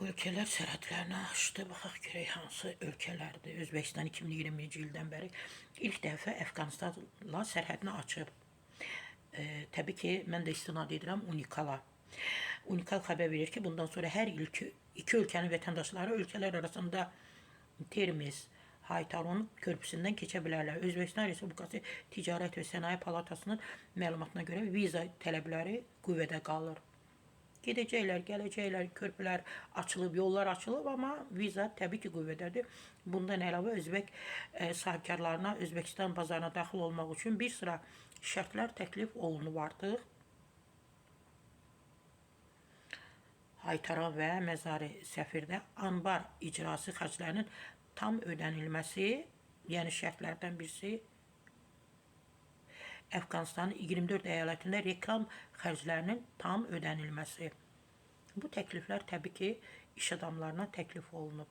Bu ölkələr sərhədlərini aşdı. Baxaq görək hansı ölkələrdir. Özbəkistan 2020-ci ildən bəri ilk dəfə Əfqanistanla sərhədini açıb. Təbii ki, mən də istinad edirəm Unikala. Unikal xəbər verir ki, bundan sonra hər il iki ölkənin vətəndaşları ölkələr arasında Termiz, Haytaron körpüsündən keçə bilərlər. Özbəkistan Respublikası Ticarət və Sənaye Palatasının məlumatına görə viza tələbləri qüvvədə qalır. Gedəcəklər, gələcəklər, körpülər açılıb, yollar açılıb, amma viza təbii ki qüvvədədir. Bundan əlavə özbək sahibkarlarına Özbəkistan bazarına daxil olmaq üçün bir sıra şərtlər təklif olunub artıq. Haytaran və Məzari Səfirdə anbar icrası xərclərinin tam ödənilməsi, yəni şərtlərdən birisi Əfqanistanın 24 əyalətində reklam xərclərinin tam ödənilməsi. Bu təkliflər təbii ki iş adamlarına təklif olunub.